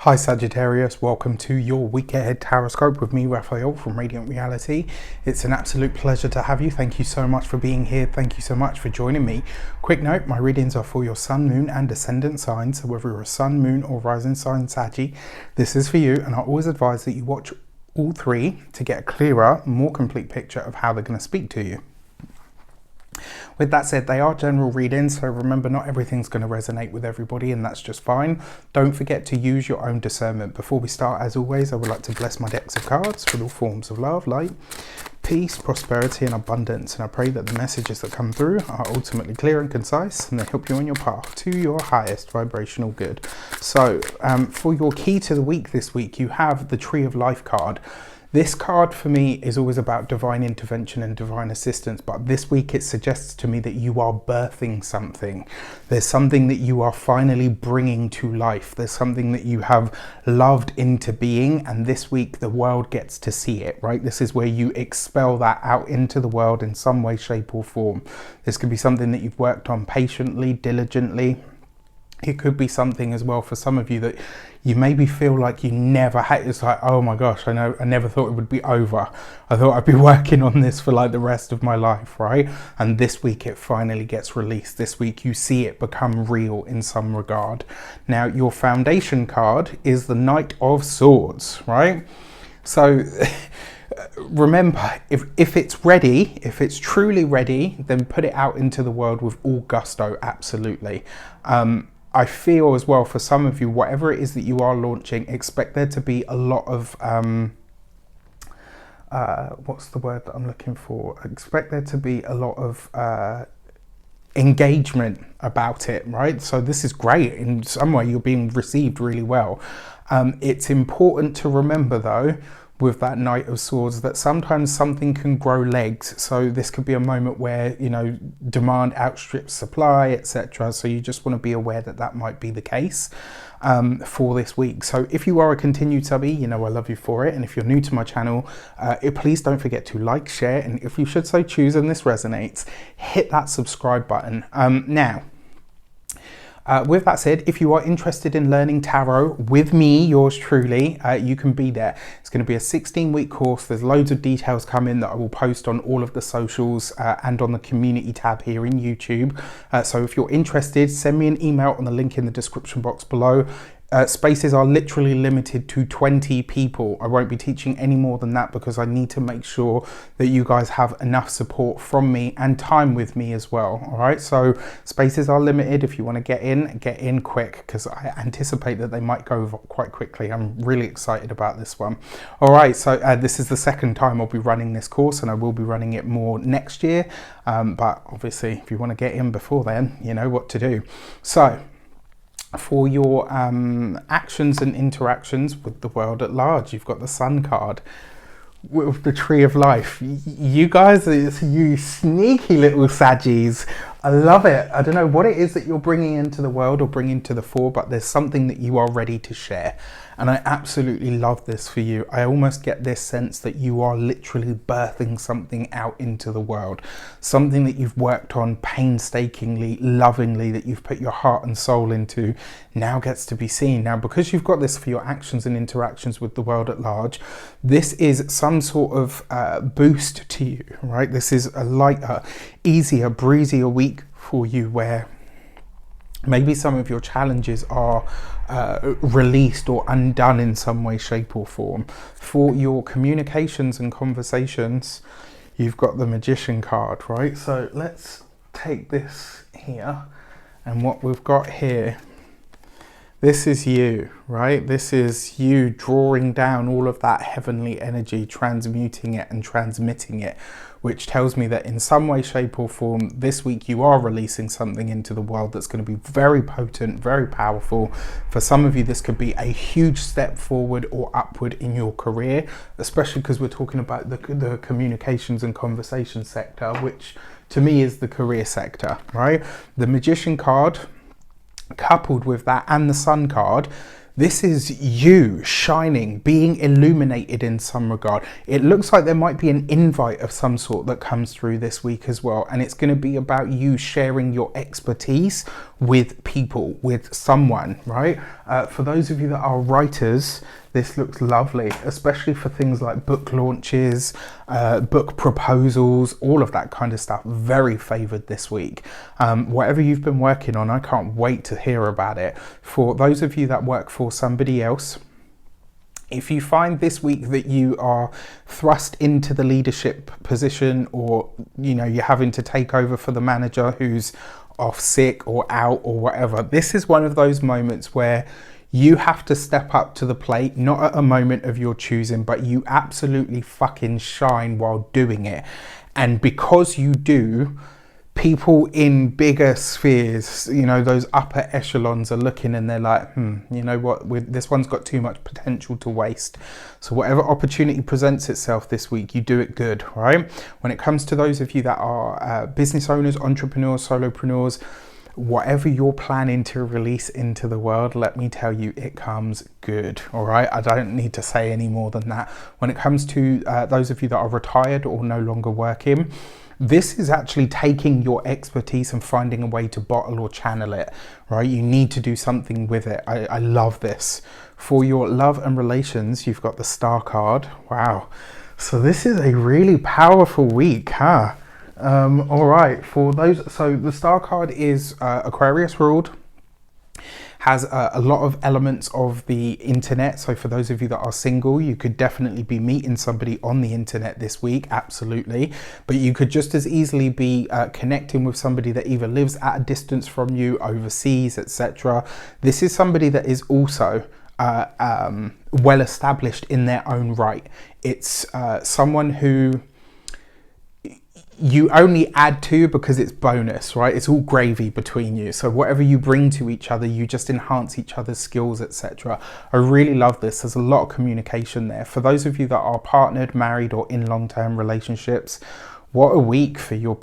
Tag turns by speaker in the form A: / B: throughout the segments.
A: Hi Sagittarius, welcome to your week ahead taroscope with me, Raphael from Radiant Reality. It's an absolute pleasure to have you. Thank you so much for being here. Thank you so much for joining me. Quick note, my readings are for your sun, moon and ascendant signs. So whether you're a sun, moon or rising sign Saggy, this is for you. And I always advise that you watch all three to get a clearer, more complete picture of how they're going to speak to you. With that said, they are general readings, so remember not everything's going to resonate with everybody, and that's just fine. Don't forget to use your own discernment. Before we start, as always, I would like to bless my decks of cards with all forms of love, light, peace, prosperity and abundance, and I pray that the messages that come through are ultimately clear and concise and they help you on your path to your highest vibrational good. So for your key to the week this week, you have the Tree of Life card. This card for me is always about divine intervention and divine assistance, but this week it suggests to me that you are birthing something. There's something that you are finally bringing to life. There's something that you have loved into being, and this week the world gets to see it, right? This is where you expel that out into the world in some way, shape or form. This could be something that you've worked on patiently, diligently. It could be something as well for some of you that you maybe feel like you never had. It's like, oh my gosh, I never thought it would be over. I thought I'd be working on this for like the rest of my life, right? And this week it finally gets released. This week you see it become real in some regard. Now your foundation card is the Knight of Swords, right? So remember, if it's ready, if it's truly ready, then put it out into the world with all gusto, absolutely. I feel as well for some of you, whatever it is that you are launching, expect there to be a lot of, what's the word that I'm looking for? Expect there to be a lot of engagement about it, right? So this is great. In some way, you're being received really well. It's important to remember though, with that Knight of Swords, that sometimes something can grow legs. So this could be a moment where, you know, demand outstrips supply, etc. So you just want to be aware that that might be the case for this week. So if you are a continued subby, you know I love you for it. And if you're new to my channel, please don't forget to like, share, and if you should so choose and this resonates, hit that subscribe button. Now, with that said, if you are interested in learning tarot with me, yours truly, you can be there. It's going to be a 16-week course. There's loads of details coming that I will post on all of the socials and on the community tab here in YouTube. So if you're interested, send me an email on the link in the description box below. Spaces are literally limited to 20 people. I won't be teaching any more than that because I need to make sure that you guys have enough support from me and time with me as well. All right, so spaces are limited. If you want to get in quick because I anticipate that they might go quite quickly. I'm really excited about this one. All right, so this is the second time I'll be running this course and I will be running it more next year. But obviously, if you want to get in before then, you know what to do. So, for your actions and interactions with the world at large, you've got the Sun card with the Tree of Life. You guys, you sneaky little Saggies. I love it. I don't know what it is that you're bringing into the world or bringing to the fore, but there's something that you are ready to share. And I absolutely love this for you. I almost get this sense that you are literally birthing something out into the world. Something that you've worked on painstakingly, lovingly, that you've put your heart and soul into, now gets to be seen. Now, because you've got this for your actions and interactions with the world at large, this is some sort of boost to you, right? This is a lighter, easier, breezier week for you where maybe some of your challenges are released or undone in some way, shape or form. For your communications and conversations, you've got the Magician card, right? So let's take this here, and what we've got here, this is you, right? This is you drawing down all of that heavenly energy, transmuting it and transmitting it, which tells me that in some way, shape or form, this week you are releasing something into the world that's going to be very potent, very powerful. For some of you, this could be a huge step forward or upward in your career, especially because we're talking about the communications and conversation sector, which to me is the career sector, right? The Magician card, coupled with that and the Sun card, This is you shining, being illuminated in some regard. It looks like there might be an invite of some sort that comes through this week as well. And it's going to be about you sharing your expertise with people, with someone, right? For those of you that are writers, this looks lovely, especially for things like book launches, book proposals, all of that kind of stuff. Very favored this week. Whatever you've been working on, I can't wait to hear about it. For those of you that work for somebody else, if you find this week that you are thrust into the leadership position, or you're having to take over for the manager who's off sick or out or whatever, this is one of those moments where you have to step up to the plate, not at a moment of your choosing, but you absolutely fucking shine while doing it. And because you do, people in bigger spheres, those upper echelons are looking and they're like, you know what, this one's got too much potential to waste. So whatever opportunity presents itself this week, you do it good, right? When it comes to those of you that are business owners, entrepreneurs, solopreneurs, whatever you're planning to release into the world, let me tell you, it comes good, all right? I don't need to say any more than that. When it comes to those of you that are retired or no longer working, this is actually taking your expertise and finding a way to bottle or channel it, right? You need to do something with it. I love this. For your love and relations, you've got the Star card. Wow. So this is a really powerful week, huh? All right, for those, so the Star card is Aquarius ruled, has a lot of elements of the internet. So for those of you that are single, you could definitely be meeting somebody on the internet this week, absolutely. But you could just as easily be connecting with somebody that either lives at a distance from you, overseas, etc. This is somebody that is also well established in their own right. It's someone who you only add to because it's bonus, right? It's all gravy between you. So whatever you bring to each other, you just enhance each other's skills, etc. I really love this. There's a lot of communication there. For those of you that are partnered, married, or in long-term relationships, what a week for your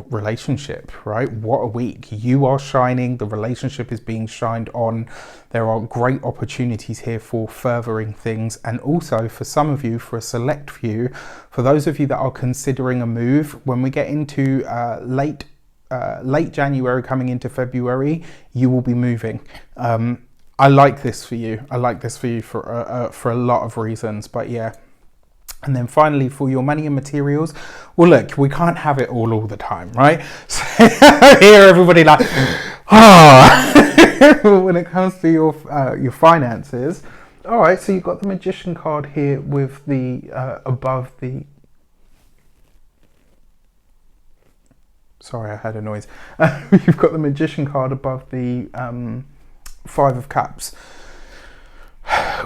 A: relationship, right? What a week. You are shining. The relationship is being shined on. There are great opportunities here for furthering things. And also for some of you, for a select few, for those of you that are considering a move, when we get into late January coming into February, you will be moving. I like this for you. I like this for you for a lot of reasons, but yeah. And then finally, for your money and materials, well, look, we can't have it all the time, right? So here, everybody like, when it comes to your finances, all right. So you've got the Magician card here with the above the. Sorry, I had a noise. You've got the Magician card above the Five of Cups.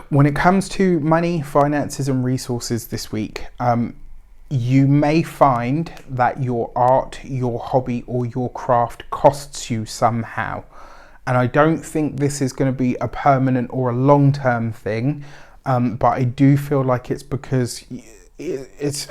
A: When it comes to money, finances and resources this week, you may find that your art, your hobby or your craft costs you somehow. And I don't think this is going to be a permanent or a long-term thing, but I do feel like it's because it's...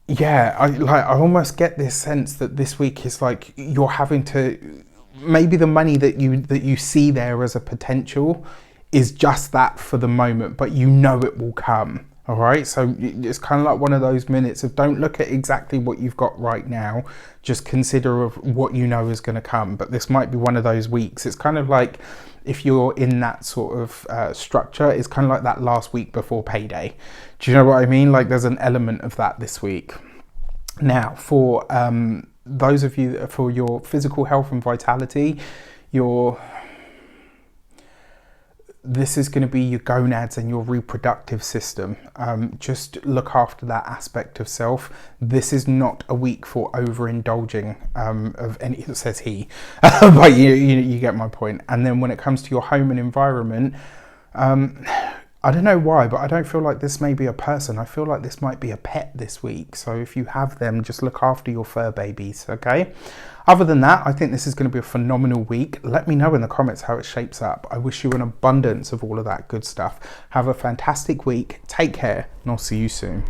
A: Yeah, I almost get this sense that this week is like you're having to... Maybe the money that you see there as a potential is just that for the moment, but you know it will come, all right? So it's kind of like one of those minutes of don't look at exactly what you've got right now, just consider of what you know is going to come. But this might be one of those weeks. It's kind of like if you're in that sort of structure, it's kind of like that last week before payday. Do you know what I mean? Like there's an element of that this week. Now, for those of you, for your physical health and vitality, this is going to be your gonads and your reproductive system. Just look after that aspect of self. This is not a week for overindulging of any, says he, but you get my point. And then when it comes to your home and environment, I don't know why, but I don't feel like this may be a person. I feel like this might be a pet this week. So if you have them, just look after your fur babies, okay? Other than that, I think this is going to be a phenomenal week. Let me know in the comments how it shapes up. I wish you an abundance of all of that good stuff. Have a fantastic week. Take care, and I'll see you soon.